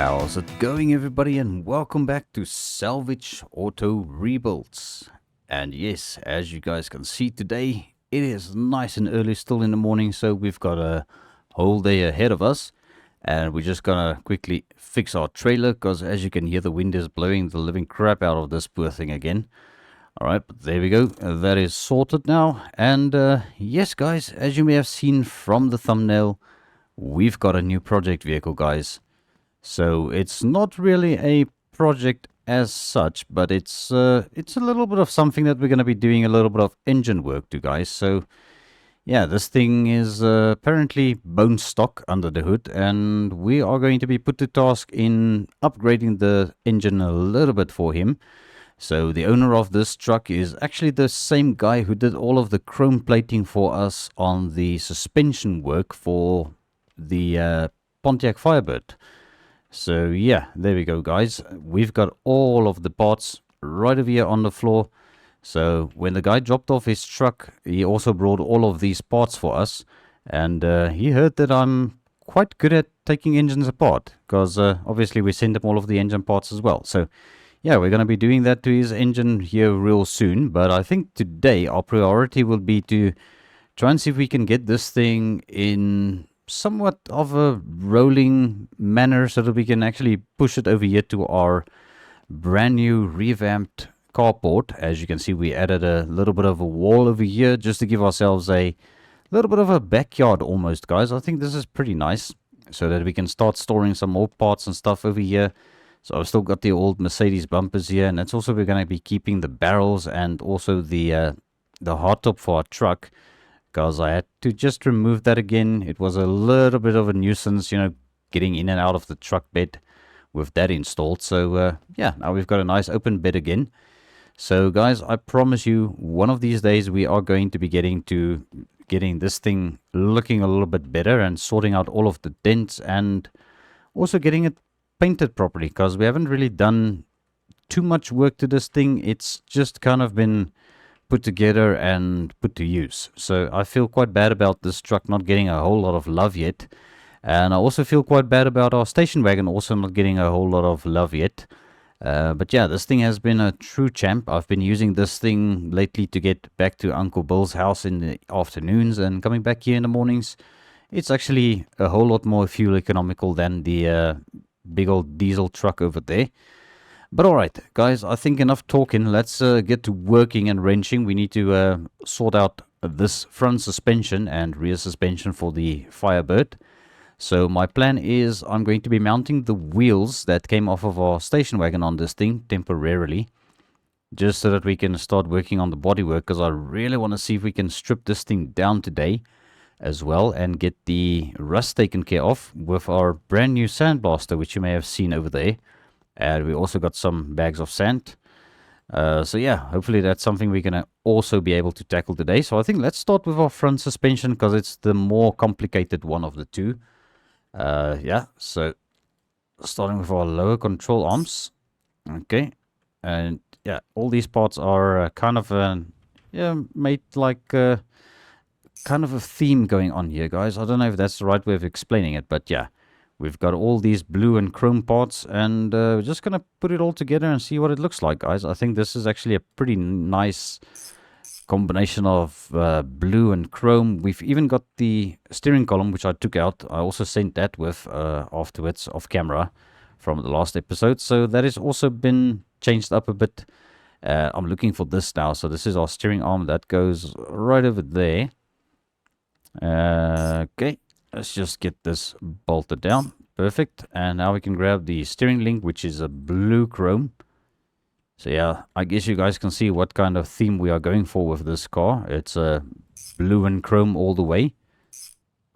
How's it going, everybody, and welcome back to Salvage Auto Rebuilds. And yes, as you guys can see today, it is nice and early still in the morning, so we've got a whole day ahead of us. And we're just gonna quickly fix our trailer, because as you can hear, the wind is blowing the living crap out of this poor thing again. Alright, but there we go, that is sorted now. And yes guys, as you may have seen from the thumbnail, we've got a new project vehicle, guys. So it's not really a project as such, but it's a little bit of something that we're going to be doing a little bit of engine work to, guys. So yeah, this thing is apparently bone stock under the hood, and we are going to be put to task in upgrading the engine a little bit for him. So the owner of this truck is actually the same guy who did all of the chrome plating for us on the suspension work for the Pontiac Firebird. So yeah, there we go, guys. We've got all of the parts right over here on the floor. So when the guy dropped off his truck, he also brought all of these parts for us. And he heard that I'm quite good at taking engines apart, because obviously we send him all of the engine parts as well. So yeah, we're going to be doing that to his engine here real soon. But I think today our priority will be to try and see if we can get this thing in somewhat of a rolling manner, so that we can actually push it over here to our brand new revamped carport. As you can see, we added a little bit of a wall over here just to give ourselves a little bit of a backyard almost, guys. I think this is pretty nice, so that we can start storing some more parts and stuff over here. So I've still got the old Mercedes bumpers here, and that's also, we're going to be keeping the barrels and also the hardtop for our truck, because I had to just remove that again. It was a little bit of a nuisance, you know, getting in and out of the truck bed with that installed. So yeah, now we've got a nice open bed again. So guys, I promise you, one of these days we are going to be getting this thing looking a little bit better, and sorting out all of the dents, and also getting it painted properly, because we haven't really done too much work to this thing. It's just kind of been put together and put to use. So I feel quite bad about this truck not getting a whole lot of love yet. And I also feel quite bad about our station wagon also not getting a whole lot of love yet. But yeah, this thing has been a true champ. I've been using this thing lately to get back to Uncle Bill's house in the afternoons, and coming back here in the mornings. It's actually a whole lot more fuel economical than the big old diesel truck over there. But alright, guys, I think enough talking. Let's get to working and wrenching. We need to sort out this front suspension and rear suspension for the Firebird. So my plan is I'm going to be mounting the wheels that came off of our station wagon on this thing temporarily, just so that we can start working on the bodywork, because I really want to see if we can strip this thing down today as well and get the rust taken care of with our brand new sandblaster, which you may have seen over there. And we also got some bags of sand. So yeah, hopefully that's something we're going to also be able to tackle today. So I think let's start with our front suspension, because it's the more complicated one of the two. Yeah, so starting with our lower control arms. Okay. And yeah, all these parts are kind of made like kind of a theme going on here, guys. I don't know if that's the right way of explaining it, but yeah. We've got all these blue and chrome parts, and we're just going to put it all together and see what it looks like, guys. I think this is actually a pretty nice combination of blue and chrome. We've even got the steering column, which I took out. I also sent that with afterwards off camera from the last episode. So that has also been changed up a bit. I'm looking for this now. So this is our steering arm. That goes right over there. Okay. Let's just get this bolted down. Perfect. And now we can grab the steering link, which is a blue chrome. So yeah, I guess you guys can see what kind of theme we are going for with this car. It's a blue and chrome all the way.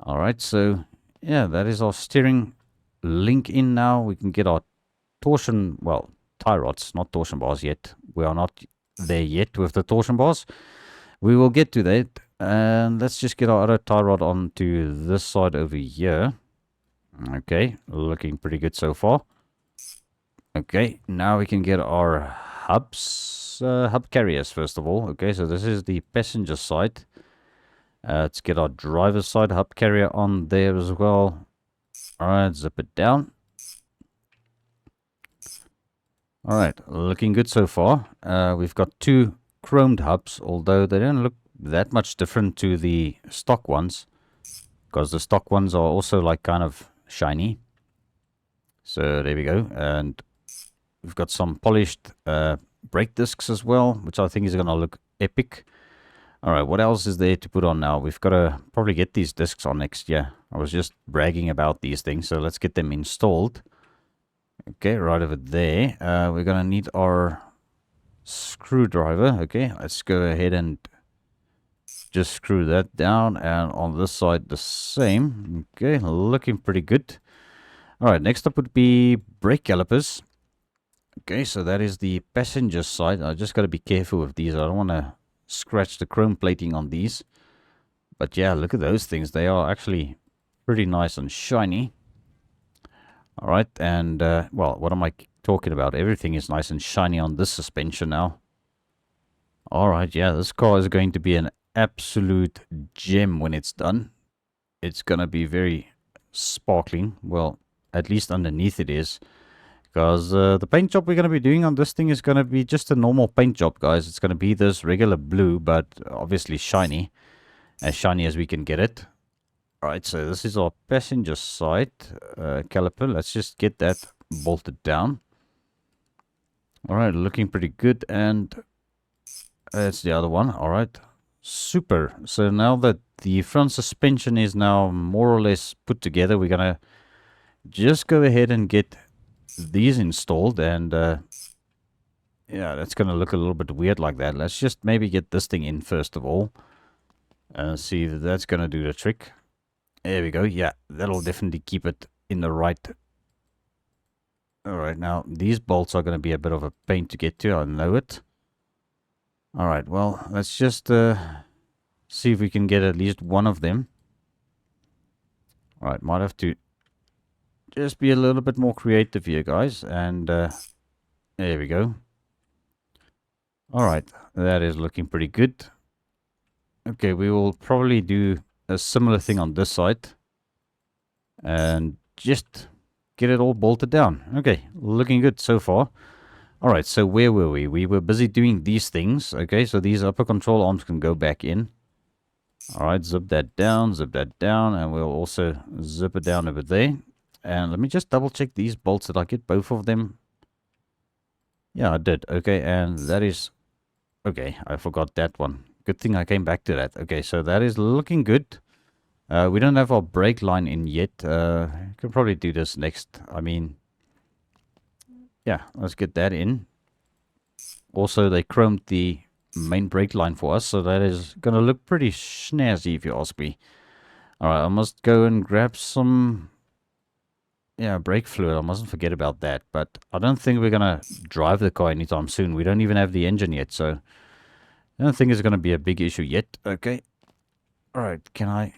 Alright, so yeah, that is our steering link in now. We can get our torsion, well, tie rods, not torsion bars yet. We are not there yet with the torsion bars. We will get to that. And let's just get our other tie rod onto this side over here. Okay, looking pretty good so far. Okay, now we can get our hubs, hub carriers first of all. Okay, so this is the passenger side. Let's get our driver's side hub carrier on there as well. Alright, zip it down. Alright, looking good so far. We've got two chromed hubs, although they don't look that much different to the stock ones, because the stock ones are also like kind of shiny. So there we go. And we've got some polished brake discs as well, which I think is going to look epic. Alright, what else is there to put on now? We've got to probably get these discs on next year. I was just bragging about these things, so let's get them installed. Okay, right over there. We're going to need our screwdriver. Okay, let's go ahead and just screw that down. And on this side, the same. Okay, looking pretty good. Alright, next up would be brake calipers. Okay, so that is the passenger side. I just got to be careful with these. I don't want to scratch the chrome plating on these. But yeah, look at those things. They are actually pretty nice and shiny. Alright, and well, what am I talking about? Everything is nice and shiny on this suspension now. Alright, yeah, this car is going to be an absolute gem when it's done. It's going to be very sparkling. Well, at least underneath it is. Because the paint job we're going to be doing on this thing is going to be just a normal paint job, guys. It's going to be this regular blue, but obviously shiny. As shiny as we can get it. Alright, so this is our passenger side caliper. Let's just get that bolted down. Alright, looking pretty good. And that's the other one. Alright, super. So now that the front suspension is now more or less put together, we're going to just go ahead and get these installed. And yeah, that's going to look a little bit weird like that. Let's just maybe get this thing in first of all. And see if that's going to do the trick. There we go. Yeah, that'll definitely keep it in the right. Alright, now these bolts are going to be a bit of a pain to get to. I know it. Alright, well, let's just see if we can get at least one of them. Alright, might have to just be a little bit more creative here, guys. And there we go. Alright, that is looking pretty good. Okay, we will probably do a similar thing on this side. And just get it all bolted down. Okay, looking good so far. Alright, so where were we? We were busy doing these things. Okay, so these upper control arms can go back in. Alright, zip that down, and we'll also zip it down over there. And let me just double check these bolts. Did I get both of them? Yeah, I did. Okay, and that is... Okay, I forgot that one. Good thing I came back to that. Okay, so that is looking good. We don't have our brake line in yet. Could probably do this next. I mean, yeah, let's get that in. Also, they chromed the main brake line for us, so that is going to look pretty snazzy if you ask me. Alright, I must go and grab some... Yeah, brake fluid. I mustn't forget about that. But I don't think we're going to drive the car anytime soon. We don't even have the engine yet, so... I don't think it's going to be a big issue yet. Okay. Alright, can I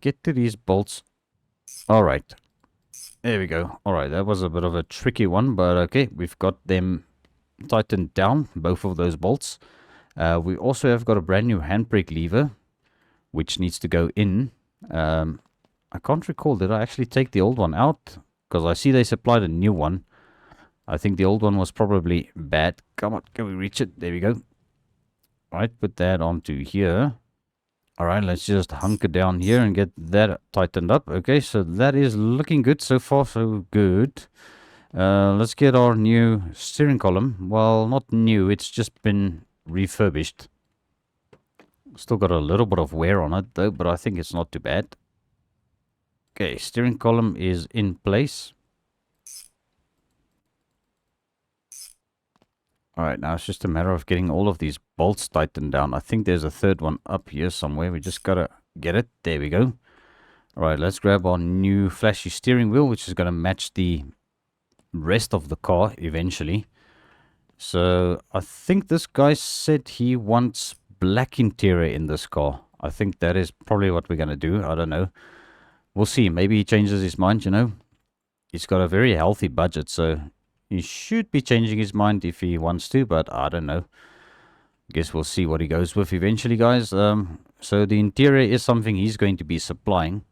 get to these bolts? Alright. There we go. Alright, that was a bit of a tricky one, but okay. We've got them tightened down, both of those bolts. We also have got a brand new handbrake lever, which needs to go in. I can't recall, did I actually take the old one out? Because I see they supplied a new one. I think the old one was probably bad. Come on, can we reach it? There we go. Alright, put that onto here. Alright, let's just hunker down here and get that tightened up. Okay, so that is looking good. So far, so good. Let's get our new steering column. Well, not new. It's just been refurbished. Still got a little bit of wear on it, though, but I think it's not too bad. Okay, steering column is in place. Alright, now it's just a matter of getting all of these bolts tightened down. I think there's a third one up here somewhere. We just gotta get it. There we go. Alright, let's grab our new flashy steering wheel, which is gonna match the rest of the car eventually. So, I think this guy said he wants black interior in this car. I think that is probably what we're gonna do. I don't know. We'll see. Maybe he changes his mind, you know. He's got a very healthy budget, so... He should be changing his mind if he wants to, but I don't know. Guess we'll see what he goes with eventually, guys. So the interior is something he's going to be supplying.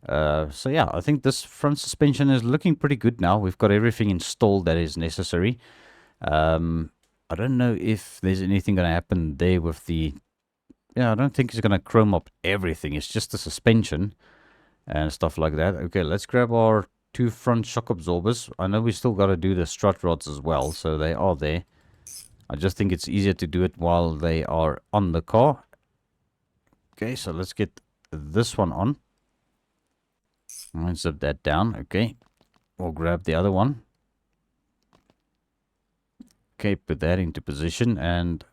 So yeah, I think this front suspension is looking pretty good now. We've got everything installed that is necessary. I don't know if there's anything going to happen there with the... Yeah, I don't think it's going to chrome up everything. It's just the suspension and stuff like that. Okay, let's grab our 2 front shock absorbers. I know we still got to do the strut rods as well, so they are there. I just think it's easier to do it while they are on the car. Okay, so let's get this one on. I'll zip that down. Okay, we'll grab the other one. Okay, put that into position and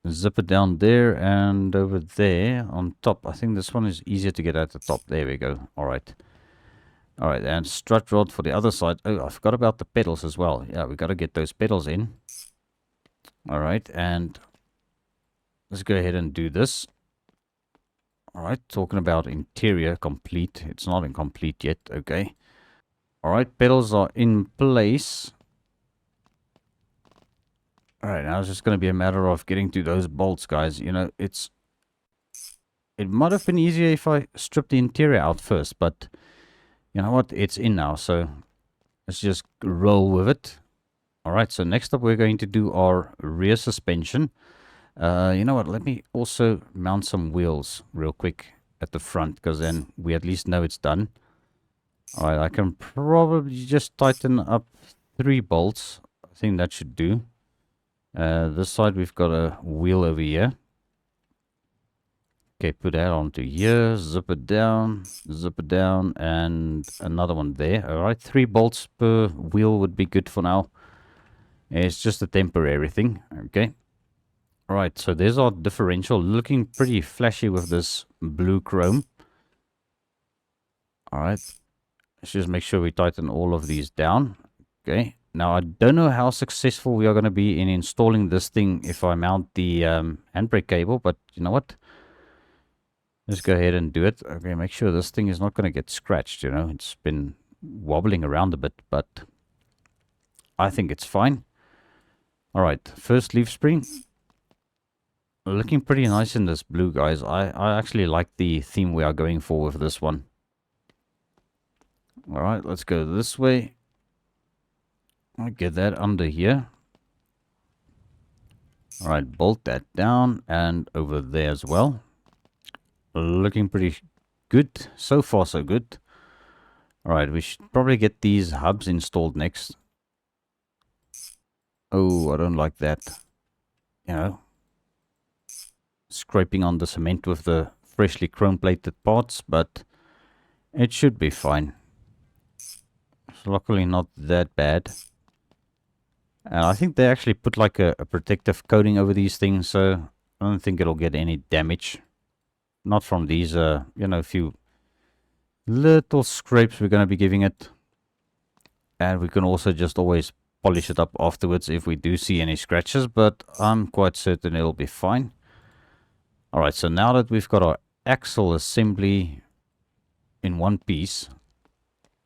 zip it down there and over there on top. I think this one is easier to get at the top. There we go. All right. All right, and strut rod for the other side. Oh, I forgot about the pedals as well. Yeah, we got to get those pedals in. All right, and let's go ahead and do this. All right, talking about interior complete. It's not incomplete yet. Okay. All right, pedals are in place. All right, now it's just going to be a matter of getting to those bolts, guys. You know, it might have been easier if I stripped the interior out first, but you know what? It's in now, so let's just roll with it. All right, so next up we're going to do our rear suspension. You know what? Let me also mount some wheels real quick at the front, because then we at least know it's done. All right, I can probably just tighten up 3 bolts. I think that should do. This side we've got a wheel over here. Okay, put that onto here, zip it down, and another one there. All right, 3 bolts per wheel would be good for now. It's just a temporary thing. Okay. All right, so there's our differential, looking pretty flashy with this blue chrome. All right, let's just make sure we tighten all of these down. Okay. Now, I don't know how successful we are going to be in installing this thing if I mount the handbrake cable, but you know what? Let's go ahead and do it. Okay, make sure this thing is not going to get scratched, you know. It's been wobbling around a bit, but I think it's fine. All right, first leaf spring. Looking pretty nice in this blue, guys. I actually like the theme we are going for with this one. All right, let's go this way. I'll get that under here. All right, bolt that down and over there as well. Looking pretty good. So far, so good. All right, we should probably get these hubs installed next. Oh, I don't like that. You know, scraping on the cement with the freshly chrome plated parts, but it should be fine. It's luckily not that bad. And I think they actually put like a protective coating over these things, so I don't think it'll get any damage. Not from these, you know, few little scrapes we're going to be giving it. And we can also just always polish it up afterwards if we do see any scratches, but I'm quite certain it'll be fine. Alright, so now that we've got our axle assembly in one piece,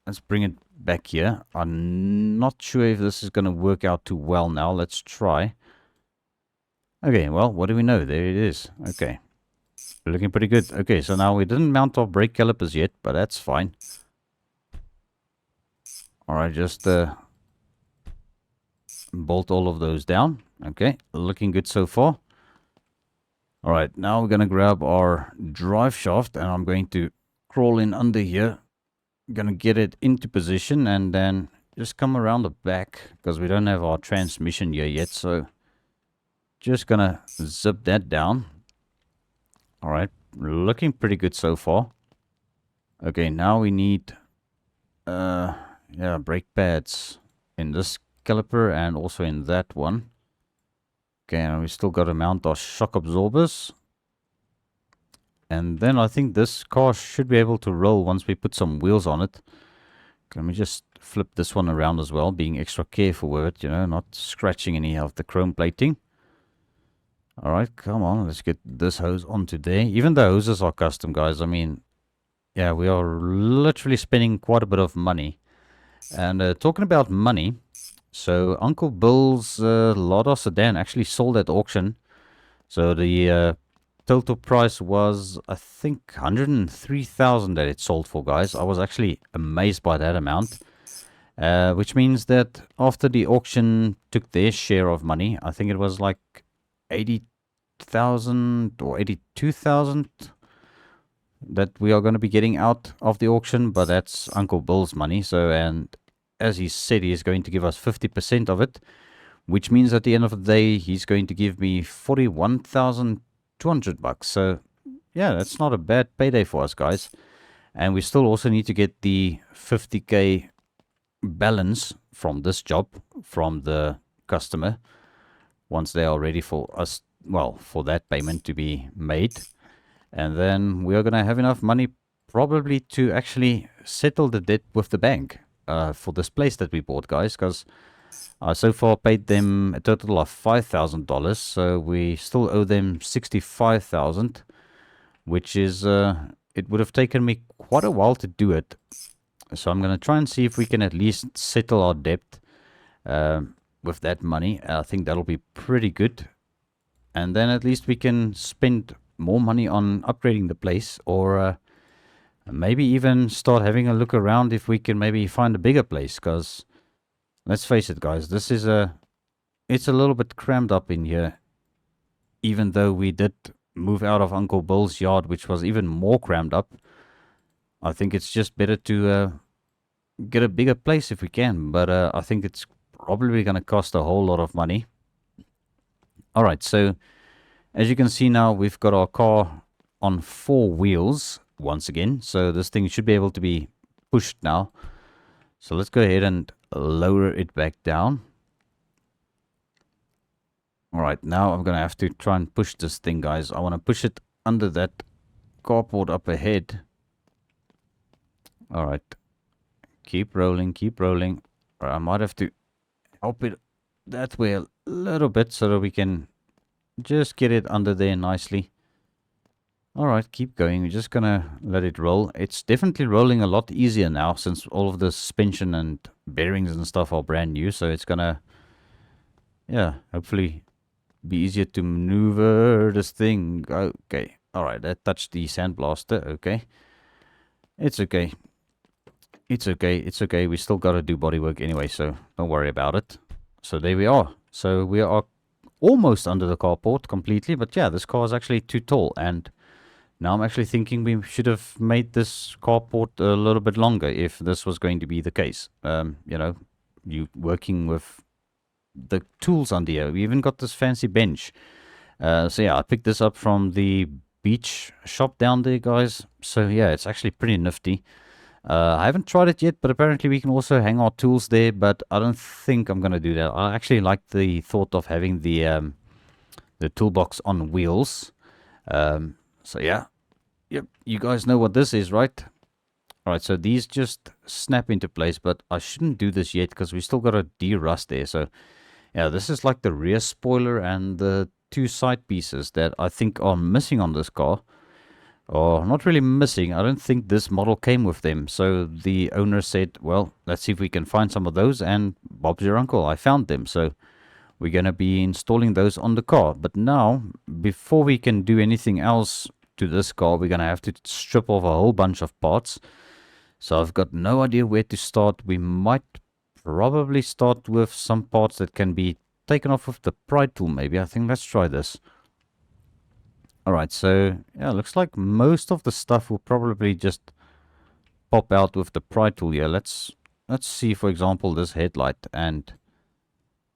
let's bring it back here. I'm not sure if this is going to work out too well now. Let's try. Okay, well, what do we know? There it is. Okay. Looking pretty good. Okay, so now we didn't mount our brake calipers yet, but that's fine. Alright, just bolt all of those down. Okay, looking good so far. Alright, now we're going to grab our drive shaft and I'm going to crawl in under here. Going to get it into position and then just come around the back because we don't have our transmission here yet. So just going to zip that down. Alright, looking pretty good so far. Okay, now we need brake pads in this caliper and also in that one. Okay, and we still got to mount our shock absorbers. And then I think this car should be able to roll once we put some wheels on it. Let me just flip this one around as well, being extra careful with it, you know, not scratching any of the chrome plating. Alright, come on, let's get this hose onto there. Even the hoses are custom, guys. I mean, yeah, we are literally spending quite a bit of money. And talking about money, so Uncle Bill's Lada sedan actually sold at auction. So the total price was, I think, 103,000 that it sold for, guys. I was actually amazed by that amount. Which means that after the auction took their share of money, I think it was like 80,000 or 82,000 that we are going to be getting out of the auction, but that's Uncle Bill's money. So, and as he said, he is going to give us 50% of it, which means at the end of the day, he's going to give me 41,200 bucks. So, yeah, that's not a bad payday for us, guys. And we still also need to get the 50k balance from this job from the customer once they are ready for us, well, for that payment to be made. And then we are going to have enough money probably to actually settle the debt with the bank for this place that we bought, guys, because I so far paid them a total of $5,000, so we still owe them 65,000, which is it would have taken me quite a while to do it. So I'm going to try and see if we can at least settle our debt with that money. I think that'll be pretty good. And then at least we can spend more money on upgrading the place, or maybe even start having a look around if we can maybe find a bigger place. Because let's face it, guys, it's a little bit crammed up in here. Even though we did move out of Uncle Bill's yard, which was even more crammed up, I think it's just better to get a bigger place if we can. But I think it's probably going to cost a whole lot of money. All right, so as you can see now, we've got our car on 4 wheels once again. So this thing should be able to be pushed now. So let's go ahead and lower it back down. All right, now I'm going to have to try and push this thing, guys. I want to push it under that carport up ahead. All right. Keep rolling, keep rolling. Or I might have to help it that way a little bit so that we can just get it under there nicely. All right, keep going. We're just going to let it roll. It's definitely rolling a lot easier now since all of the suspension and bearings and stuff are brand new. So it's going to, yeah, hopefully be easier to maneuver this thing. Okay. All right, that touched the sandblaster. Okay. It's okay. It's okay. It's okay. We still got to do bodywork anyway, so don't worry about it. So there we are. So we are almost under the carport completely, but yeah, this car is actually too tall, and now I'm actually thinking we should have made this carport a little bit longer if this was going to be the case. You know, you working with the tools under here. We even got this fancy bench. So yeah, I picked this up from the beach shop down there, guys. So yeah, it's actually pretty nifty. I haven't tried it yet, but apparently we can also hang our tools there, but I don't think I'm going to do that. I actually like the thought of having the toolbox on wheels. So yeah. Yep, you guys know what this is, right? Alright, so these just snap into place, but I shouldn't do this yet because we still got a de-rust there. So yeah, this is like the rear spoiler and the 2 side pieces that I think are missing on this car. Or not really missing. I don't think this model came with them. So the owner said, well, let's see if we can find some of those. And Bob's your uncle. I found them. So we're going to be installing those on the car. But now, before we can do anything else to this car, we're going to have to strip off a whole bunch of parts. So I've got no idea where to start. We might probably start with some parts that can be taken off with the pry tool maybe. I think let's try this. Alright, so yeah, looks like most of the stuff will probably just pop out with the pry tool here. Let's see, for example, this headlight and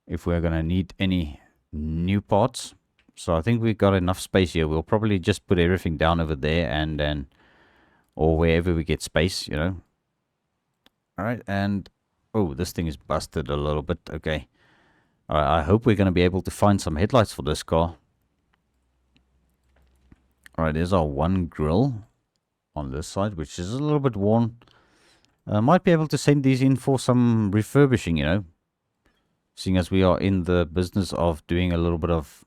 if we're going to need any new parts. So I think we've got enough space here. We'll probably just put everything down over there and then, or wherever we get space, you know. Alright, and oh, this thing is busted a little bit. Okay. Alright, I hope we're going to be able to find some headlights for this car. Alright, there's our one grill on this side, which is a little bit worn. Might be able to send these in for some refurbishing, you know. Seeing as we are in the business of doing a little bit of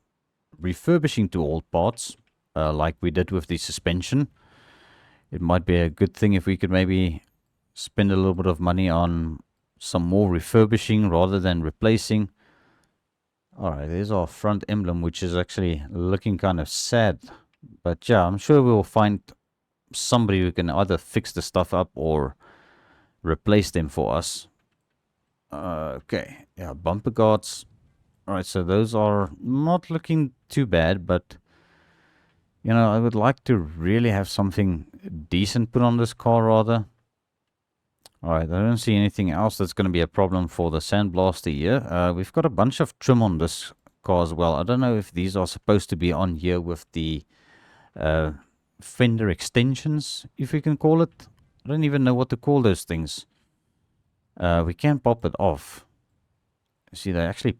refurbishing to old parts, like we did with the suspension. It might be a good thing if we could maybe spend a little bit of money on some more refurbishing rather than replacing. Alright, there's our front emblem, which is actually looking kind of sad But yeah, I'm sure we'll find somebody who can either fix the stuff up or replace them for us. Okay, yeah, bumper guards. Alright, so those are not looking too bad, but you know, I would like to really have something decent put on this car rather. Alright, I don't see anything else that's going to be a problem for the sandblaster here. We've got a bunch of trim on this car as well. I don't know if these are supposed to be on here with the uh, fender extensions, if we can call it. I don't even know what to call those things. We can pop it off. See, they actually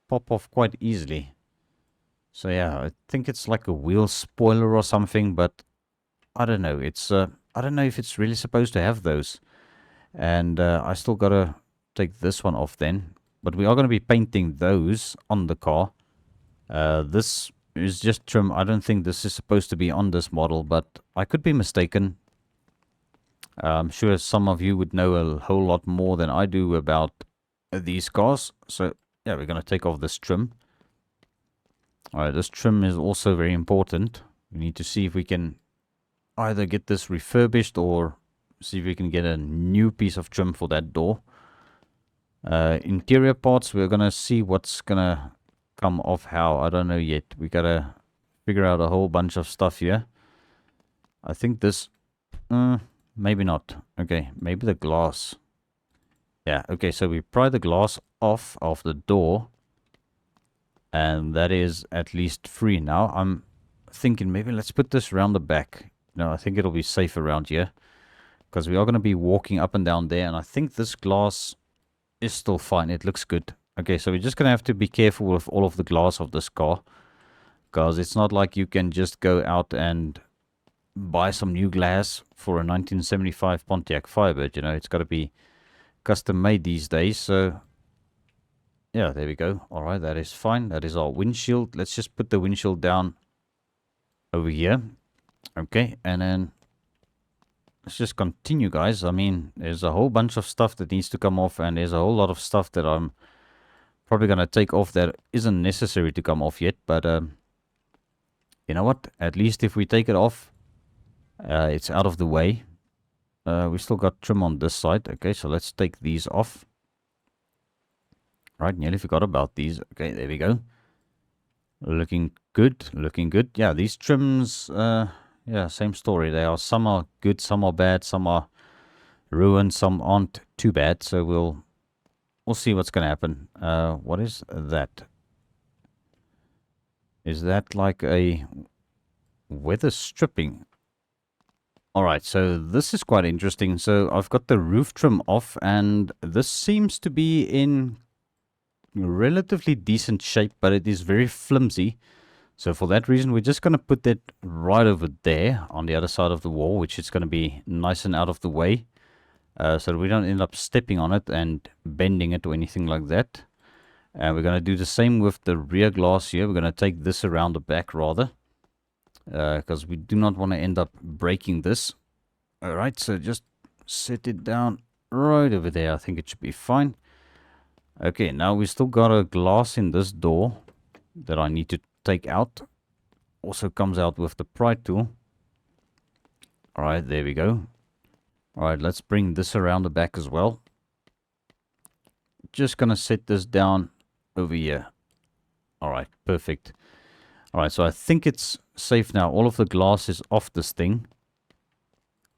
pop off quite easily. So yeah, I think it's like a wheel spoiler or something, but I don't know. I don't know if it's really supposed to have those. And I still gotta take this one off then. But we are gonna be painting those on the car. This is just trim. I don't think this is supposed to be on this model, but I could be mistaken. I'm sure some of you would know a whole lot more than I do about these cars. So yeah, we're gonna take off this trim. Alright, this trim is also very important. We need to see if we can either get this refurbished or see if we can get a new piece of trim for that door. Interior parts, we're gonna see what's gonna come off how. I don't know yet. We gotta figure out a whole bunch of stuff here. I think this... maybe not. Okay, maybe the glass. Yeah, okay, so we pry the glass off of the door. And that is at least free now. I'm thinking maybe let's put this around the back. No, I think it'll be safe around here. Because we are going to be walking up and down there. And I think this glass is still fine. It looks good. Okay, so we're just going to have to be careful with all of the glass of this car. Because it's not like you can just go out and buy some new glass for a 1975 Pontiac Firebird. You know, it's got to be custom made these days. So yeah, there we go. All right, that is fine. That is our windshield. Let's just put the windshield down over here. Okay, and then let's just continue, guys. I mean, there's a whole bunch of stuff that needs to come off, and there's a whole lot of stuff that I'm probably going to take off that isn't necessary to come off yet. But you know what? At least if we take it off, it's out of the way. We still got trim on this side. Okay, so let's take these off. Right, nearly forgot about these. Okay, there we go. Looking good, looking good. Yeah, these trims, yeah, same story. They are, some are good, some are bad, some are ruined, some aren't too bad. So we'll see what's gonna happen. What is that? Is that like a weather stripping? Alright, so this is quite interesting. So I've got the roof trim off, and this seems to be in relatively decent shape, but it is very flimsy. So for that reason, we're just going to put that right over there on the other side of the wall, which is going to be nice and out of the way, so that we don't end up stepping on it and bending it or anything like that. And we're going to do the same with the rear glass here. We're going to take this around the back rather, because we do not want to end up breaking this. Alright, so just set it down right over there. I think it should be fine. Okay, now we still got a glass in this door that I need to take out. Also comes out with the pry tool. Alright, there we go. Alright, let's bring this around the back as well. Just gonna set this down over here. Alright, perfect. Alright, so I think it's safe now. All of the glass is off this thing.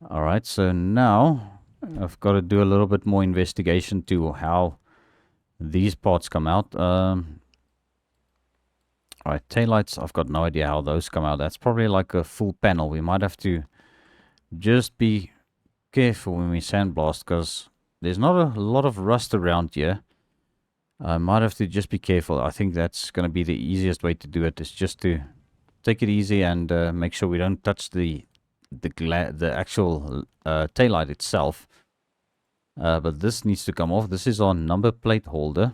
Alright, so now I've got to do a little bit more investigation to how these parts come out. Alright, taillights, I've got no idea how those come out. That's probably like a full panel. We might have to just be careful when we sandblast, because there's not a lot of rust around here. I might have to just be careful. I think that's going to be the easiest way to do it, is just to take it easy and make sure we don't touch the actual taillight itself. But this needs to come off. This is our number plate holder.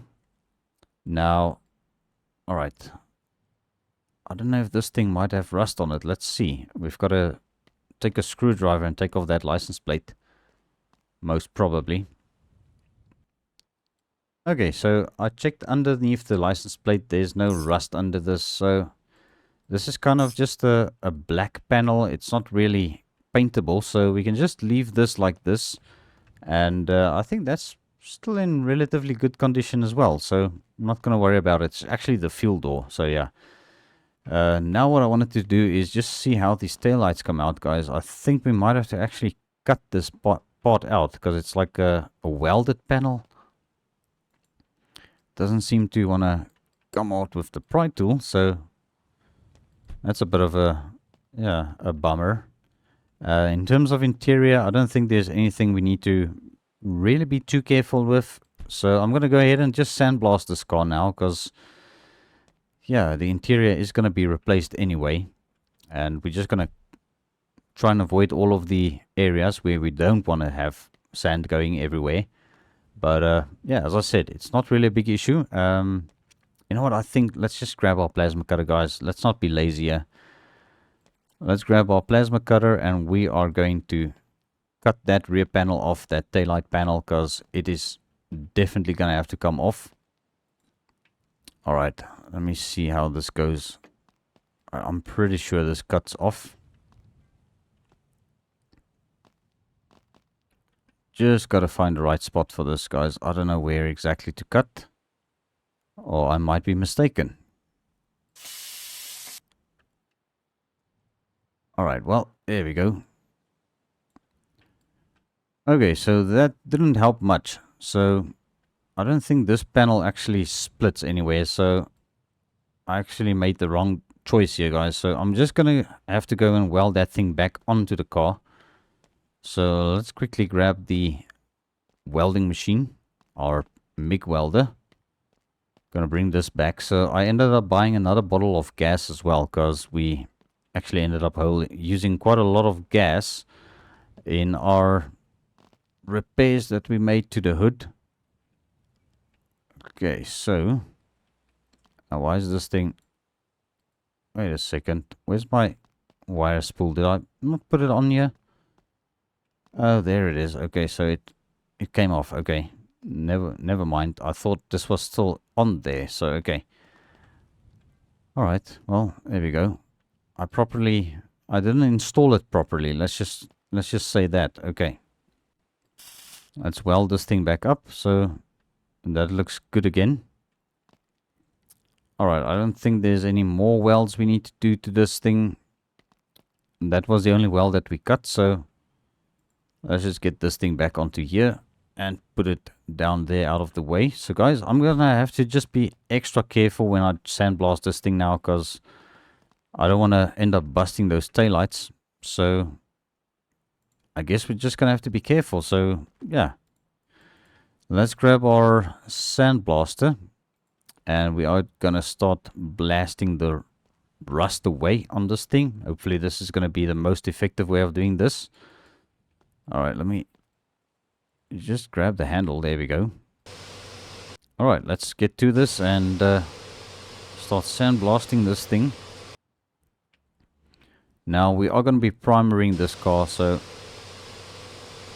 Now, alright. I don't know if this thing might have rust on it. Let's see. We've got to take a screwdriver and take off that license plate. Most probably. Okay, so I checked underneath the license plate. There's no rust under this. So This is kind of just a black panel. It's not really paintable, so we can just leave this like this. And I think that's still in relatively good condition as well, so I'm not going to worry about it. It's actually the fuel door, so yeah. Now what I wanted to do is just see how these taillights come out, guys. I think we might have to actually cut this part out, because it's like a welded panel. Doesn't seem to want to come out with the pry tool, so that's a bit of a, yeah, a bummer. In terms of interior, I don't think there's anything we need to really be too careful with. So I'm going to go ahead and just sandblast this car now, because, yeah, the interior is going to be replaced anyway. And we're just going to try and avoid all of the areas where we don't want to have sand going everywhere. But, yeah, as I said, it's not really a big issue. You know what, I think let's just grab our plasma cutter, guys. Let's not be lazy here. Let's grab our plasma cutter, and we are going to cut that rear panel off, that taillight panel, because it is definitely going to have to come off. Alright, let me see how this goes. I'm pretty sure this cuts off. Just got to find the right spot for this, guys. I don't know where exactly to cut, or I might be mistaken. Alright, well, there we go. Okay, so that didn't help much. So I don't think this panel actually splits anywhere. So I actually made the wrong choice here, guys. So I'm just going to have to go and weld that thing back onto the car. So let's quickly grab the welding machine, our MIG welder. Gonna bring this back. So I ended up buying another bottle of gas as well, because we actually ended up using quite a lot of gas in our repairs that we made to the hood. Okay, so now why is this thing, wait a second, where's my wire spool? Did I not put it on here? Oh, there it is. Okay, so it came off. Okay, never mind. I thought this was still on there. So okay, all right, well, there we go. I didn't install it properly. Let's just say that. Okay, let's weld this thing back up, so that looks good again. Alright, I don't think there's any more welds we need to do to this thing. That was the only weld that we cut, so let's just get this thing back onto here and put it down there out of the way. So guys, I'm gonna have to just be extra careful when I sandblast this thing now, because I don't want to end up busting those taillights. So I guess we're just gonna have to be careful. So yeah, let's grab our sandblaster, and we are gonna start blasting the rust away on this thing. Hopefully this is gonna be the most effective way of doing this. Alright, let me just grab the handle. There we go. Alright, let's get to this and start sandblasting this thing. Now we are going to be primering this car, so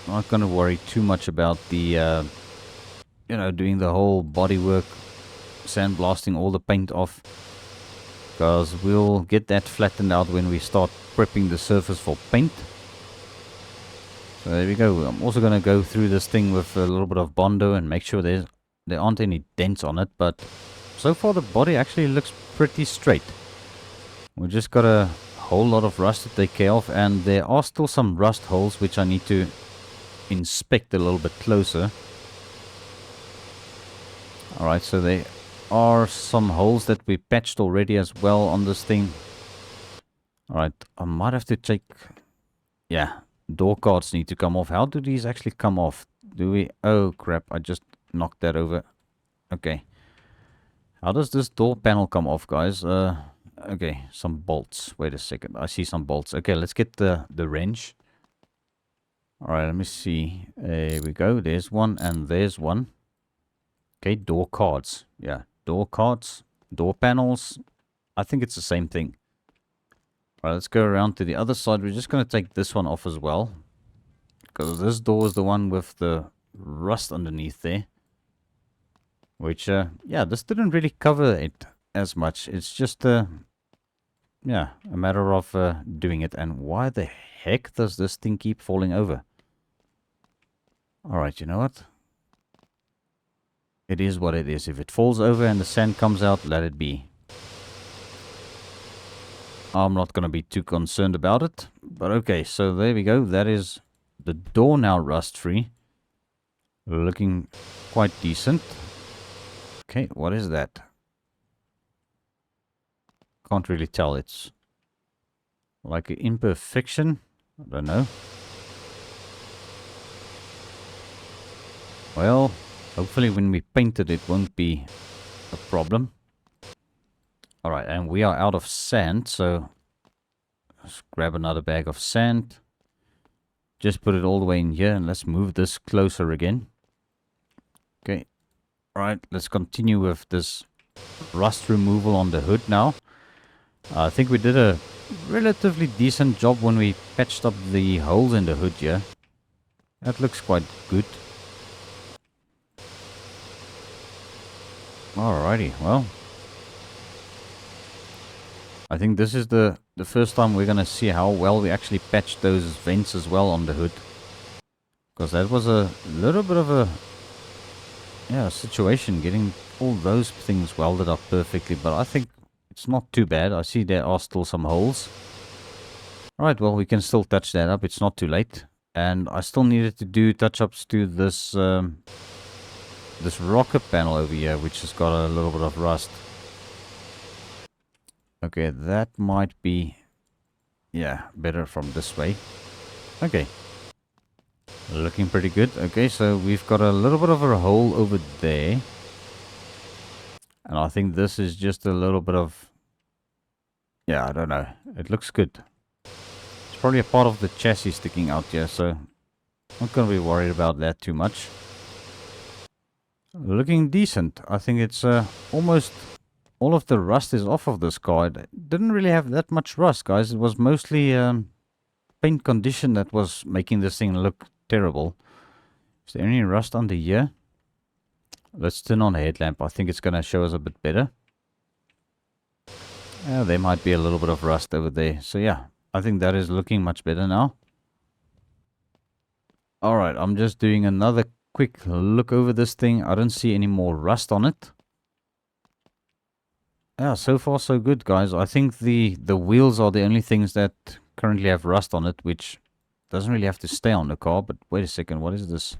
I'm not going to worry too much about the, you know, doing the whole body work, sandblasting all the paint off, because we'll get that flattened out when we start prepping the surface for paint. So there we go. I'm also going to go through this thing with a little bit of Bondo and make sure there aren't any dents on it, but so far the body actually looks pretty straight. We just got a whole lot of rust to take care of, and there are still some rust holes which I need to inspect a little bit closer. Alright, so there are some holes that we patched already as well on this thing. Alright, I might have to take, yeah, door cards need to come off. How do these actually come off? Do we, oh crap, I just knocked that over. Okay, how does this door panel come off, guys? Okay, some bolts. Wait a second. I see some bolts. Okay, let's get the wrench. Alright, let me see. There we go. There's one and there's one. Okay, door cards. Yeah, door cards. Door panels. I think it's the same thing. Alright, let's go around to the other side. We're just going to take this one off as well, because this door is the one with the rust underneath there. Which, yeah, this didn't really cover it as much. It's just yeah, a matter of doing it. And why the heck does this thing keep falling over? Alright, you know what? It is what it is. If it falls over and the sand comes out, let it be. I'm not going to be too concerned about it. But okay, so there we go. That is the door now rust-free. Looking quite decent. Okay, what is that? Can't really tell. It's like an imperfection. I don't know. Well, hopefully when we paint it, it won't be a problem. Alright, and we are out of sand, so let's grab another bag of sand. Just put it all the way in here, and let's move this closer again. Okay. Alright, let's continue with this rust removal on the hood now. I think we did a relatively decent job when we patched up the holes in the hood here. That looks quite good. Alrighty, well. I think this is the first time we're going to see how well we actually patched those vents as well on the hood. Because that was a little bit of a situation getting all those things welded up perfectly. But I think it's not too bad. I see there are still some holes. Alright, well, we can still touch that up. It's not too late. And I still needed to do touch-ups to this this rocker panel over here, which has got a little bit of rust. Okay, that might be, yeah, better from this way. Okay. Looking pretty good. Okay, so we've got a little bit of a hole over there. And I think this is just a little bit of, yeah, I don't know. It looks good. It's probably a part of the chassis sticking out here, so I'm not going to be worried about that too much. Looking decent. I think it's almost all of the rust is off of this car. It didn't really have that much rust, guys. It was mostly paint condition that was making this thing look terrible. Is there any rust under here? Let's turn on the headlamp. I think it's going to show us a bit better. There might be a little bit of rust over there. So yeah, I think that is looking much better now. Alright, I'm just doing another quick look over this thing. I don't see any more rust on it. Yeah, so far so good, guys. I think the wheels are the only things that currently have rust on it, which doesn't really have to stay on the car. But wait a second, what is this?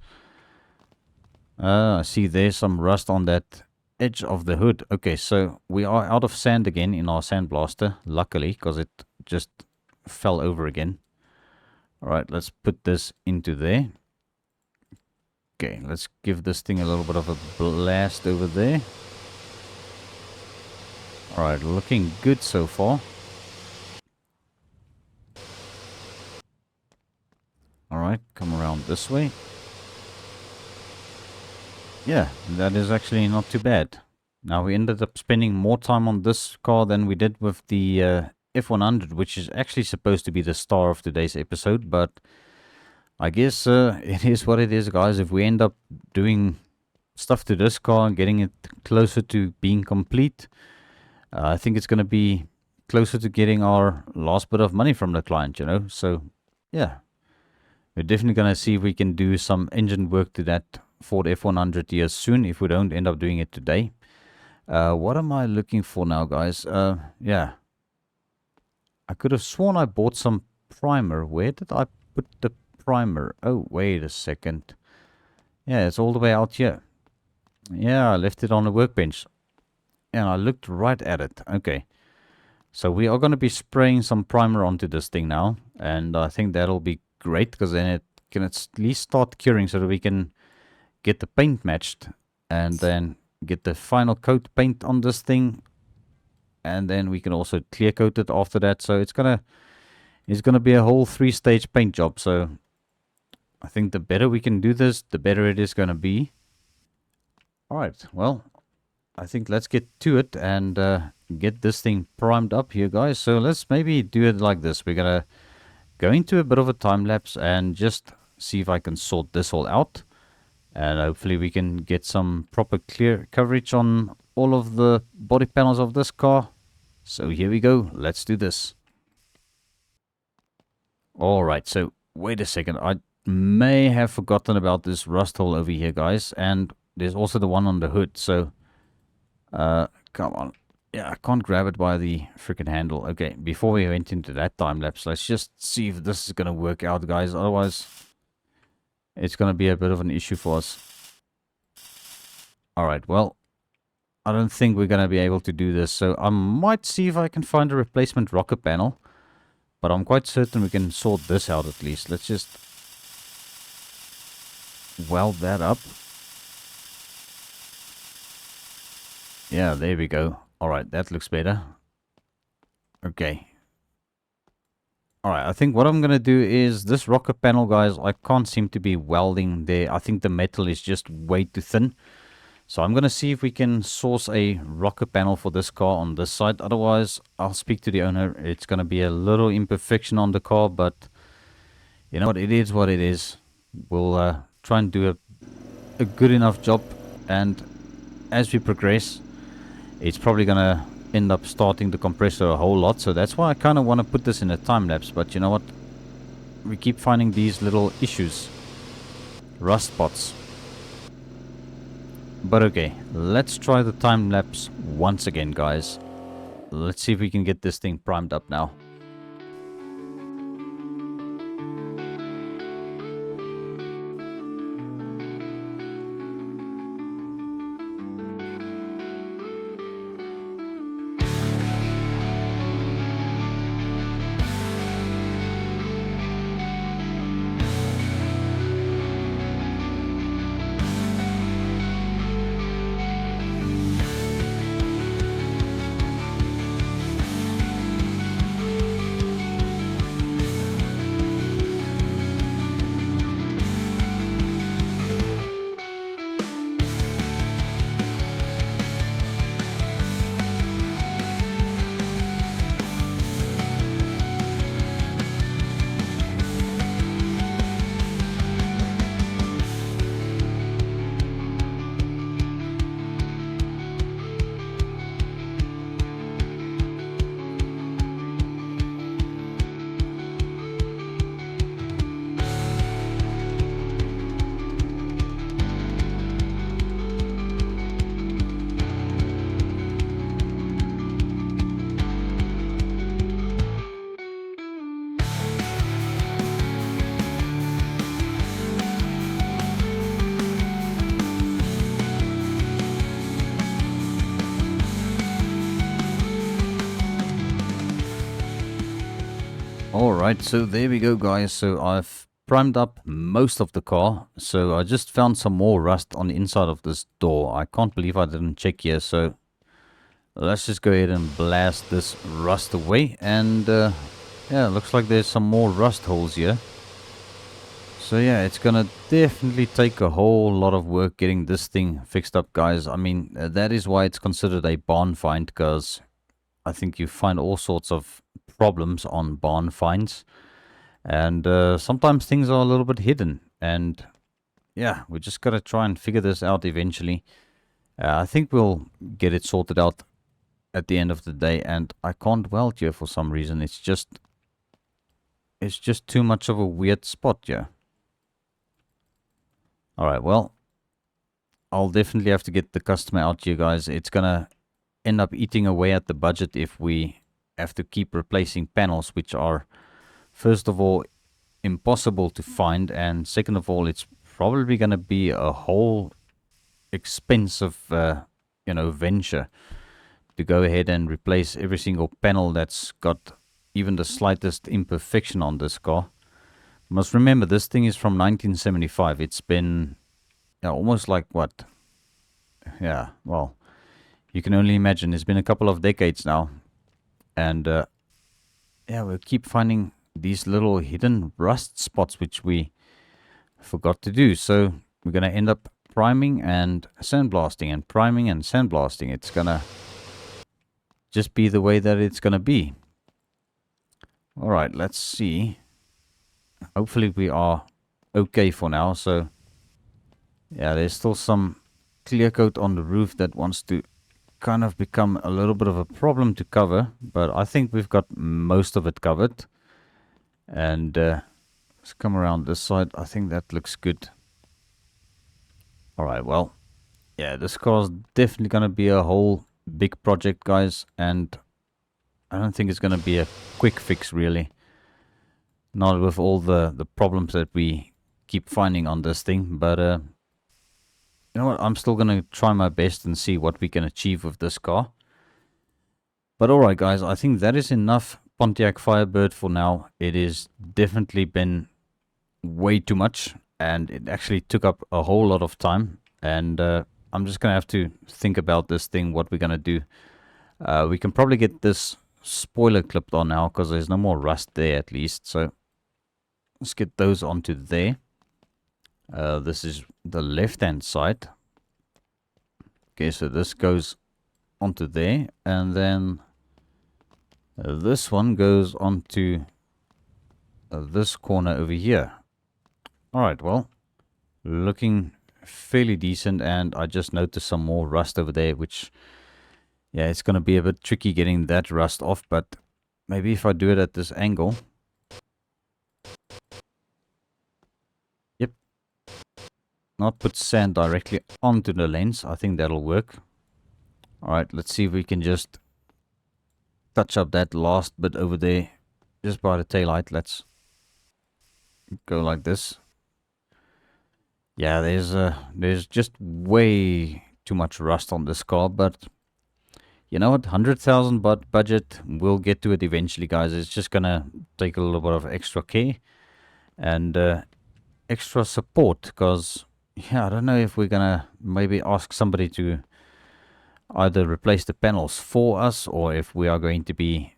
I see there's some rust on that edge of the hood. Okay, so we are out of sand again in our sandblaster, luckily, because it just fell over again. Alright, let's put this into there. Okay, let's give this thing a little bit of a blast over there. Alright, looking good so far. Alright, come around this way. Yeah, that is actually not too bad. Now, we ended up spending more time on this car than we did with the F100, which is actually supposed to be the star of today's episode, but I guess it is what it is, guys. If we end up doing stuff to this car and getting it closer to being complete, I think it's going to be closer to getting our last bit of money from the client, you know. So, yeah, we're definitely going to see if we can do some engine work to that Ford F100 here soon, if we don't end up doing it today. What am I looking for now, guys? Yeah, I could have sworn I bought some primer. Where did I put the primer? Oh, wait a second. Yeah, it's all the way out here. Yeah, I left it on the workbench. And I looked right at it. Okay. So we are going to be spraying some primer onto this thing now. And I think that'll be great, because then it can at least start curing so that we can get the paint matched. And then get the final coat paint on this thing. And then we can also clear coat it after that. So it's gonna be a whole 3-stage paint job. So I think the better we can do this, the better it is gonna be. Alright, well, I think let's get to it and get this thing primed up here, guys. So let's maybe do it like this. We're gonna go into a bit of a time lapse and just see if I can sort this all out. And hopefully we can get some proper clear coverage on all of the body panels of this car. So here we go. Let's do this. Alright, so wait a second. I may have forgotten about this rust hole over here, guys. And there's also the one on the hood. So, come on. Yeah, I can't grab it by the freaking handle. Okay, before we went into that time lapse, let's just see if this is going to work out, guys. Otherwise, it's going to be a bit of an issue for us. Alright, well, I don't think we're going to be able to do this. So I might see if I can find a replacement rocker panel. But I'm quite certain we can sort this out at least. Let's just weld that up. Yeah, there we go. Alright, that looks better. Okay. Alright, I think what I'm going to do is this rocker panel, guys, I can't seem to be welding there. I think the metal is just way too thin. So I'm going to see if we can source a rocker panel for this car on this side. Otherwise, I'll speak to the owner. It's going to be a little imperfection on the car, but you know what? It is what it is. We'll try and do a good enough job. And as we progress, it's probably going to end up starting the compressor a whole lot. So that's why I kind of want to put this in a time lapse. But you know what? We keep finding these little issues. Rust spots. But okay, let's try the time lapse once again, guys. Let's see if we can get this thing primed up now. Alright, so there we go, guys. So I've primed up most of the car. So I just found some more rust on the inside of this door. I can't believe I didn't check here. So let's just go ahead and blast this rust away. And yeah, looks like there's some more rust holes here. So yeah, it's gonna definitely take a whole lot of work getting this thing fixed up, guys. I mean, that is why it's considered a barn find, because I think you find all sorts of problems on barn finds, and sometimes things are a little bit hidden, and yeah, we just gotta try and figure this out eventually. I think we'll get it sorted out at the end of the day. And I can't weld here for some reason. It's just too much of a weird spot here. Alright, well, I'll definitely have to get the customer out here, guys. It's gonna end up eating away at the budget if we have to keep replacing panels, which are, first of all, impossible to find, and second of all, it's probably going to be a whole expensive venture to go ahead and replace every single panel that's got even the slightest imperfection on this car. Must remember, this thing is from 1975. It's been almost like what? Yeah, well, you can only imagine. It's been a couple of decades now. And yeah, we'll keep finding these little hidden rust spots, which we forgot to do. So we're going to end up priming and sandblasting and priming and sandblasting. It's going to just be the way that it's going to be. All right, let's see. Hopefully we are okay for now. So yeah, there's still some clear coat on the roof that wants to kind of become a little bit of a problem to cover, but I think we've got most of it covered. And let's come around this side. I think that looks good. Alright, well, yeah, this car's definitely going to be a whole big project, guys, and I don't think it's going to be a quick fix, really. Not with all the problems that we keep finding on this thing, but you know what, I'm still going to try my best and see what we can achieve with this car. But alright, guys, I think that is enough Pontiac Firebird for now. It has definitely been way too much, and it actually took up a whole lot of time, and I'm just gonna have to think about this thing, what we're gonna do. We can probably get this spoiler clipped on now because there's no more rust there, at least. So let's get those onto there. This is the left hand side. Okay, so this goes onto there, and then this one goes onto this corner over here. Alright, well, looking fairly decent, and I just noticed some more rust over there, which, yeah, it's going to be a bit tricky getting that rust off, but maybe if I do it at this angle. Yep. Not put sand directly onto the lens. I think that'll work. Alright, let's see if we can just touch up that last bit over there just by the taillight. Let's go like this. Yeah, there's just way too much rust on this car, but you know what, 100,000 budget, we'll get to it eventually, guys. It's just gonna take a little bit of extra care and extra support, because yeah, I don't know if we're gonna maybe ask somebody to either replace the panels for us, or if we are going to be,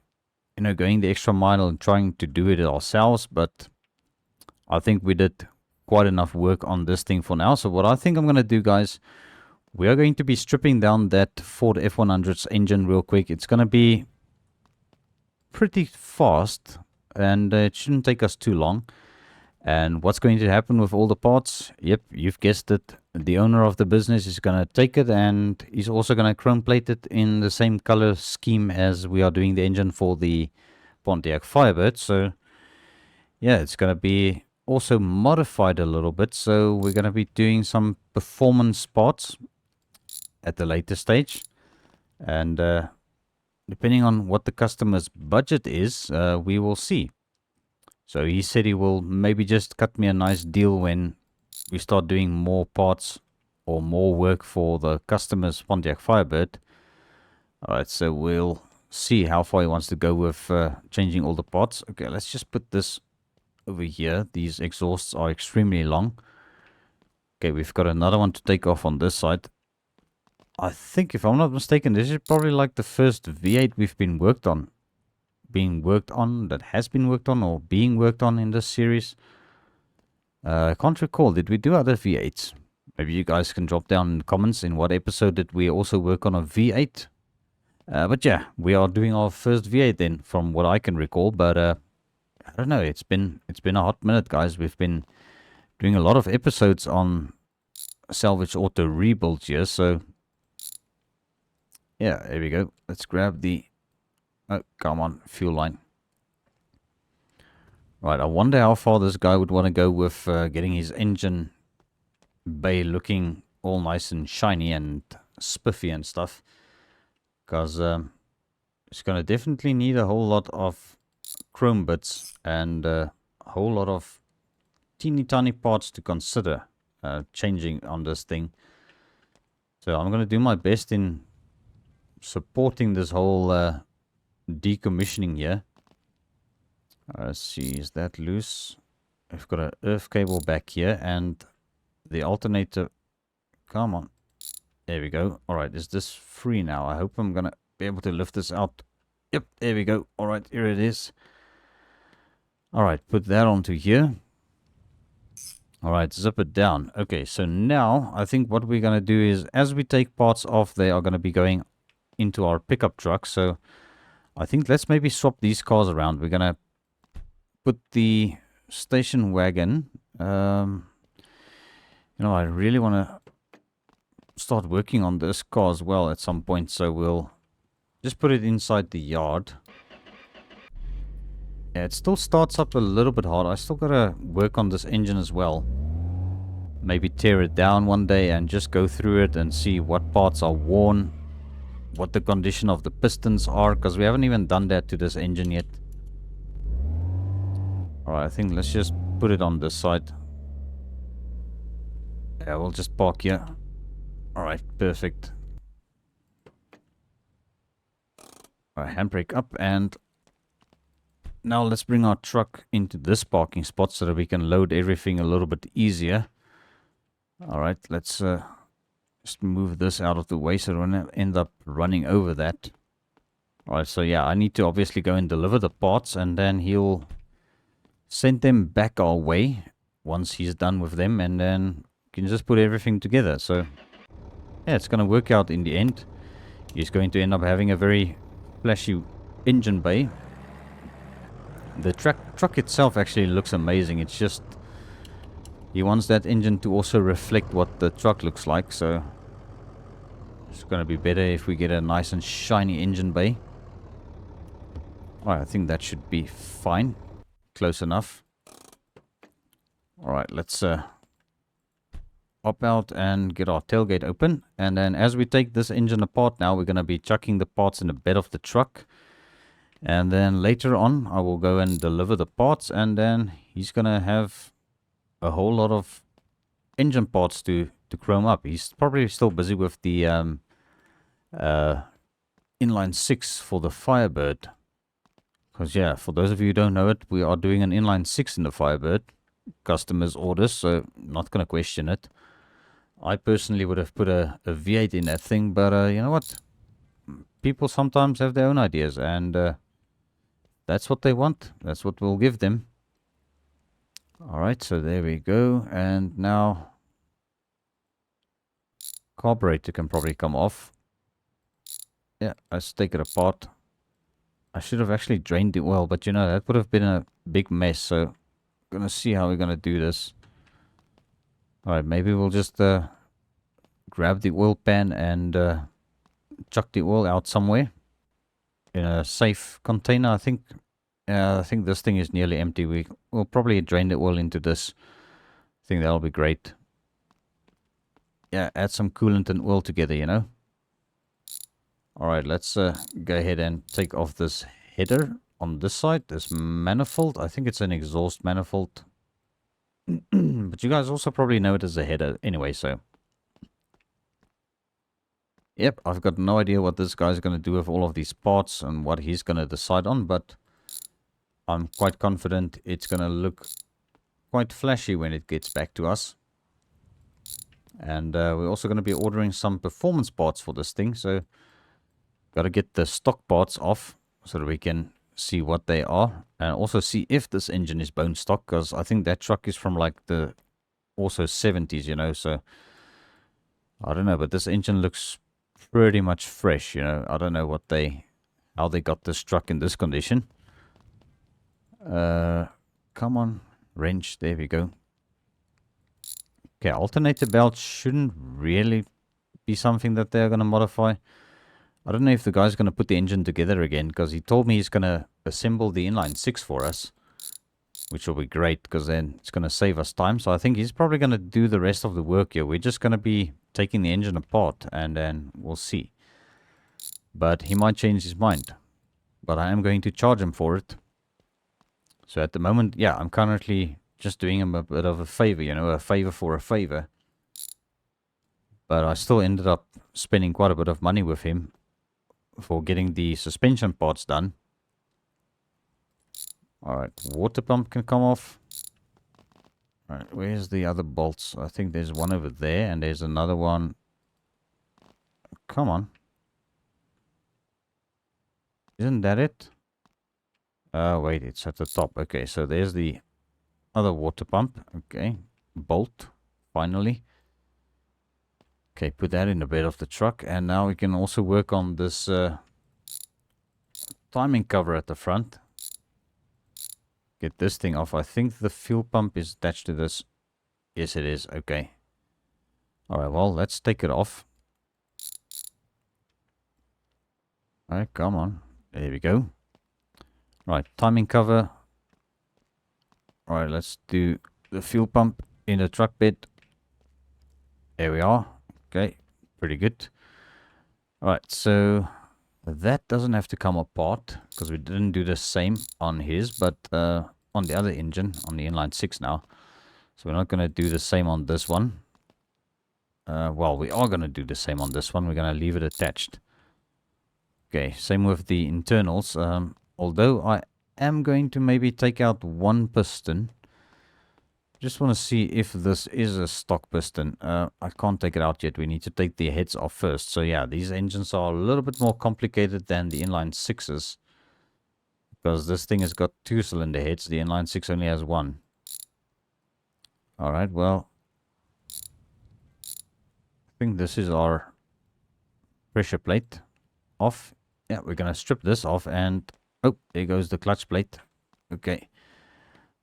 you know, going the extra mile and trying to do it ourselves. But I think we did quite enough work on this thing for now. So what I think I'm going to do, guys, we are going to be stripping down that Ford F100's engine real quick. It's going to be pretty fast, and it shouldn't take us too long. And what's going to happen with all the parts? Yep, you've guessed it. The owner of the business is going to take it, and he's also going to chrome plate it in the same color scheme as we are doing the engine for the Pontiac Firebird. So yeah, it's going to be also modified a little bit. So we're going to be doing some performance parts at the later stage, and depending on what the customer's budget is, we will see. So he said he will maybe just cut me a nice deal when we start doing more parts or more work for the customer's Pontiac Firebird. Alright, so we'll see how far he wants to go with changing all the parts. Okay, let's just put this over here. These exhausts are extremely long. Okay, we've got another one to take off on this side. I think, if I'm not mistaken, this is probably like the first V8 we've been worked on. That has been worked on or being worked on in this series. I can't recall. Did we do other V8s? Maybe you guys can drop down in the comments in what episode did we also work on a V8. But yeah, we are doing our first V8 then, from what I can recall. But I don't know. It's been a hot minute, guys. We've been doing a lot of episodes on Salvage Auto rebuilds here. So yeah, there we go. Let's grab the... Oh, come on, fuel line. Right, I wonder how far this guy would want to go with getting his engine bay looking all nice and shiny and spiffy and stuff. Because it's going to definitely need a whole lot of chrome bits and a whole lot of teeny tiny parts to consider changing on this thing. So I'm going to do my best in supporting this whole decommissioning here. Let's see, is that loose? I've got an earth cable back here and the alternator. Come on, there we go. All right, is this free now? I hope I'm gonna be able to lift this out. Yep, there we go. All right, here it is. All right, put that onto here. All right, zip it down. Okay, so now I think what we're gonna do is, as we take parts off, they are gonna be going into our pickup truck. So I think let's maybe swap these cars around. We're gonna put the station wagon. You know, I really want to start working on this car as well at some point, so we'll just put it inside the yard. Yeah, it still starts up a little bit hard. I still gotta work on this engine as well. Maybe tear it down one day and just go through it and see what parts are worn, what the condition of the pistons are, because we haven't even done that to this engine yet. Alright, I think let's just put it on this side. Yeah, we'll just park here. Alright, perfect. Alright, handbrake up, and now let's bring our truck into this parking spot so that we can load everything a little bit easier. Alright, let's just move this out of the way so we don't end up running over that. Alright, so yeah, I need to obviously go and deliver the parts, and then he'll send them back our way once he's done with them, and then can just put everything together. So yeah, it's going to work out in the end. He's going to end up having a very flashy engine bay. The truck itself actually looks amazing. It's just he wants that engine to also reflect what the truck looks like, so it's going to be better if we get a nice and shiny engine bay. Alright, I think that should be fine. Close enough. Alright, let's hop out and get our tailgate open. And then as we take this engine apart now, we're going to be chucking the parts in the bed of the truck. And then later on, I will go and deliver the parts, and then he's going to have a whole lot of engine parts to chrome up. He's probably still busy with the inline 6 for the Firebird. Because yeah, for those of you who don't know it, we are doing an inline 6 in the Firebird. Customers' orders, so not going to question it. I personally would have put a V8 in that thing, but you know what? People sometimes have their own ideas, and that's what they want. That's what we'll give them. Alright, so there we go. And now carburetor can probably come off. Yeah, let's take it apart. I should have actually drained the oil, but you know, that would have been a big mess. So gonna see how we're gonna do this. Alright, maybe we'll just grab the oil pan and chuck the oil out somewhere in a safe container. I think this thing is nearly empty. We'll probably drain the oil into this. I think that'll be great. Yeah, add some coolant and oil together, you know. Alright, let's go ahead and take off this header on this side, this manifold. I think it's an exhaust manifold. But you guys also probably know it as a header anyway, so. Yep, I've got no idea what this guy's going to do with all of these parts and what he's going to decide on, but I'm quite confident it's going to look quite flashy when it gets back to us. And we're also going to be ordering some performance parts for this thing, so got to get the stock parts off so that we can see what they are, and also see if this engine is bone stock, because I think that truck is from like the also 70s, you know, so I don't know, but this engine looks pretty much fresh, you know. I don't know how they got this truck in this condition. Come on, wrench, there we go. Okay, alternator belt shouldn't really be something that they're going to modify. I don't know if the guy's going to put the engine together again, because he told me he's going to assemble the inline 6 for us, which will be great, because then it's going to save us time. So I think he's probably going to do the rest of the work here. We're just going to be taking the engine apart, and then we'll see. But he might change his mind. But I am going to charge him for it. So at the moment, yeah, I'm currently just doing him a bit of a favor, you know, a favor for a favor. But I still ended up spending quite a bit of money with him for getting the suspension parts done. Alright, water pump can come off. Alright, where's the other bolts? I think there's one over there, and there's another one. Come on. Isn't that it? Wait, it's at the top. Okay, so there's the other water pump. Okay, bolt, finally. Okay, put that in the bed of the truck, and now we can also work on this timing cover at the front. Get this thing off. I think the fuel pump is attached to this. Yes, it is. Okay. Alright, well, let's take it off. Alright, come on. There we go. Right, timing cover. Alright, let's do the fuel pump in the truck bed. There we are. Okay, pretty good. Alright, so that doesn't have to come apart because we didn't do the same on his, but on the other engine, on the inline 6 now. So we're not going to do the same on this one. Well, we are going to do the same on this one. We're going to leave it attached. Okay, same with the internals. Although I am going to maybe take out one piston. Just want to see if this is a stock piston. I can't take it out yet. We need to take the heads off first. So yeah, these engines are a little bit more complicated than the inline 6s. Because this thing has got 2 cylinder heads. The inline 6 only has 1. Alright, well. I think this is our pressure plate off. Yeah, we're going to strip this off and... Oh, there goes the clutch plate. Okay.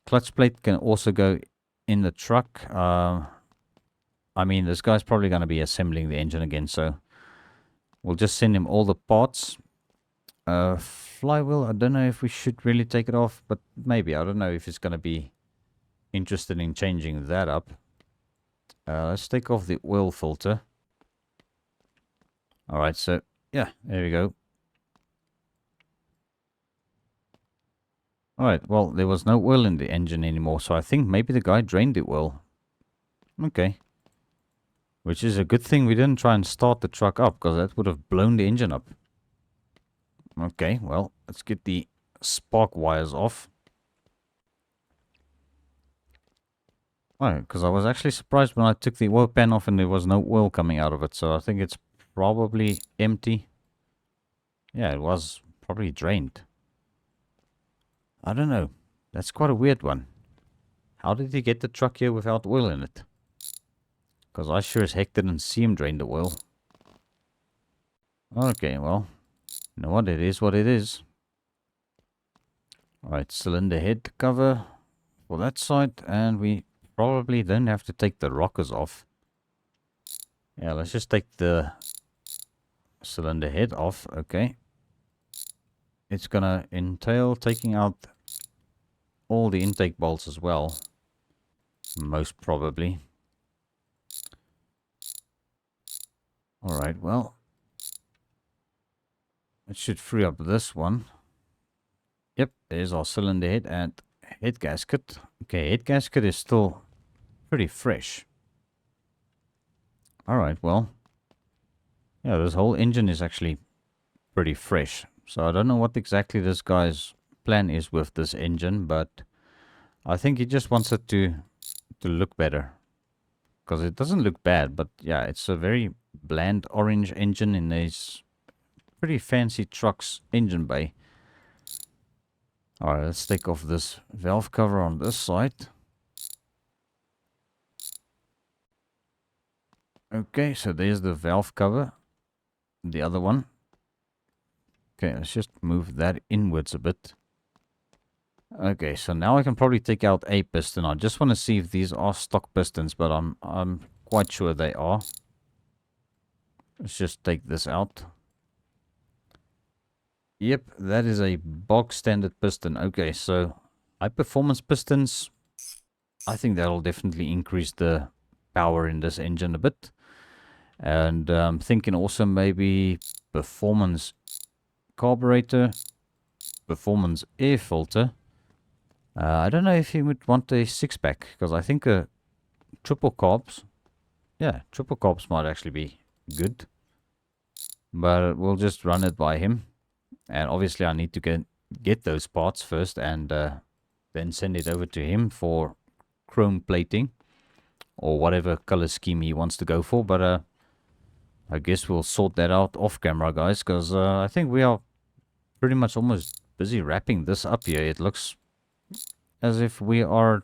Clutch plate can also go in the truck. I mean, this guy's probably going to be assembling the engine again, so we'll just send him all the parts. Flywheel, I don't know if we should really take it off, but maybe. I don't know if it's going to be interested in changing that up. Let's take off the oil filter. Alright, so yeah, there we go. Alright, well, there was no oil in the engine anymore, so I think maybe the guy drained the oil. Okay. Which is a good thing we didn't try and start the truck up, because that would have blown the engine up. Okay, well, let's get the spark wires off. Alright, because I was actually surprised when I took the oil pan off and there was no oil coming out of it, so I think it's probably empty. Yeah, it was probably drained. I don't know. That's quite a weird one. How did he get the truck here without oil in it? Because I sure as heck didn't see him drain the oil. Okay, well. You know what? It is what it is. Alright, cylinder head cover for that side. And we probably then have to take the rockers off. Yeah, let's just take the cylinder head off. Okay. It's gonna entail taking out all the intake bolts as well. Most probably. Alright, well. It should free up this one. Yep, there's our cylinder head and head gasket. Okay, head gasket is still pretty fresh. Alright, well. Yeah, this whole engine is actually pretty fresh. So I don't know what exactly this guy's plan is with this engine, but I think he just wants it to look better. Because it doesn't look bad, but yeah, it's a very bland orange engine in these pretty fancy truck's engine bay. Alright, let's take off this valve cover on this side. Okay, so there's the valve cover. The other one. Okay, let's just move that inwards a bit. Okay, so now I can probably take out a piston. I just want to see if these are stock pistons, but I'm quite sure they are. Let's just take this out. Yep, that is a box standard piston. Okay, so high performance pistons. I think that'll definitely increase the power in this engine a bit. And I'm thinking also maybe performance carburetor, performance air filter. I don't know if you would want a 6-pack, because I think a triple carbs, yeah, triple carbs might actually be good. But we'll just run it by him. And obviously I need to get those parts first and then send it over to him for chrome plating or whatever color scheme he wants to go for. But I guess we'll sort that out off camera, guys, because I think we are pretty much almost busy wrapping this up here. It looks as if we are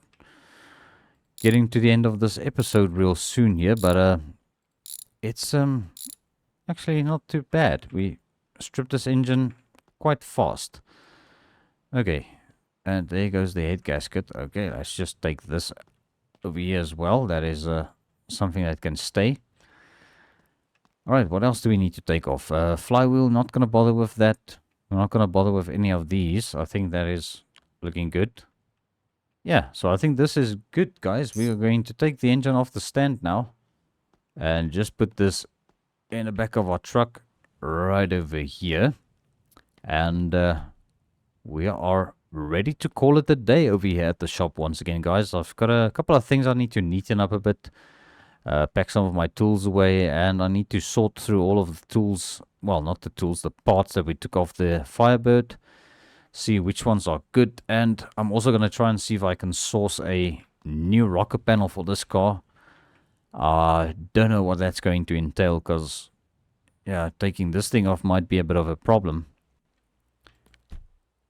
getting to the end of this episode real soon here, but it's actually not too bad. We stripped this engine quite fast. Okay, and there goes the head gasket. Okay, let's just take this over here as well. That is something that can stay. Alright, what else do we need to take off? Flywheel, not going to bother with that. We're not going to bother with any of these. I think that is looking good. Yeah, so I think this is good, guys. We are going to take the engine off the stand now. And just put this in the back of our truck right over here. And we are ready to call it a day over here at the shop once again, guys. I've got a couple of things I need to neaten up a bit. Pack some of my tools away, and I need to sort through all of the tools. Well, not the tools, the parts that we took off the Firebird. See which ones are good. And I'm also going to try and see if I can source a new rocker panel for this car. I don't know what that's going to entail, because yeah, taking this thing off might be a bit of a problem.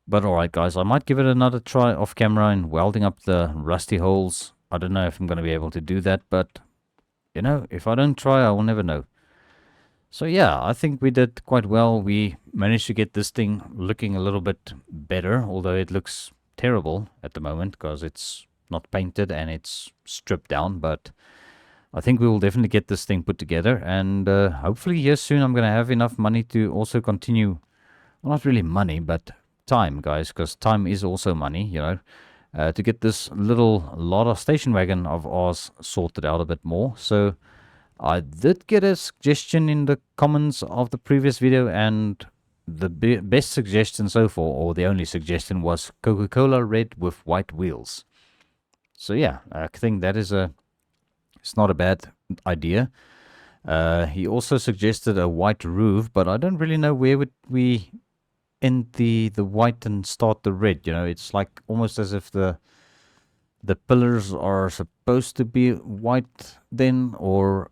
But alright, guys, I might give it another try off camera and welding up the rusty holes. I don't know if I'm going to be able to do that, but you know, if I don't try, I will never know. So yeah, I think we did quite well. We managed to get this thing looking a little bit better, although it looks terrible at the moment because it's not painted and it's stripped down. But I think we will definitely get this thing put together, and hopefully here soon I'm going to have enough money to also continue. Well, not really money, but time, guys, because time is also money, you know. To get this little Lada station wagon of ours sorted out a bit more. So I did get a suggestion in the comments of the previous video, and the best suggestion so far, or the only suggestion, was Coca-Cola red with white wheels. So yeah, I think that is it's not a bad idea. He also suggested a white roof, but I don't really know where would we end the white and start the red. You know, it's like almost as if the pillars are supposed to be white then, or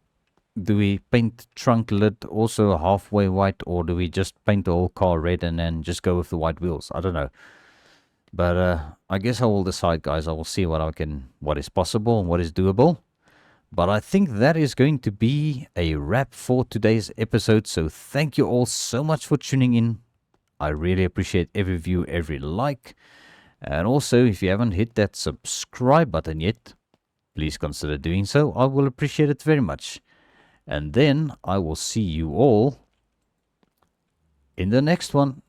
do we paint trunk lid also halfway white, or do we just paint the whole car red and then just go with the white wheels? I don't know. But I guess I will decide, guys. I will see what is possible and what is doable. But I think that is going to be a wrap for today's episode. So thank you all so much for tuning in. I really appreciate every view, every like. And also, if you haven't hit that subscribe button yet, please consider doing so. I will appreciate it very much. And then I will see you all in the next one.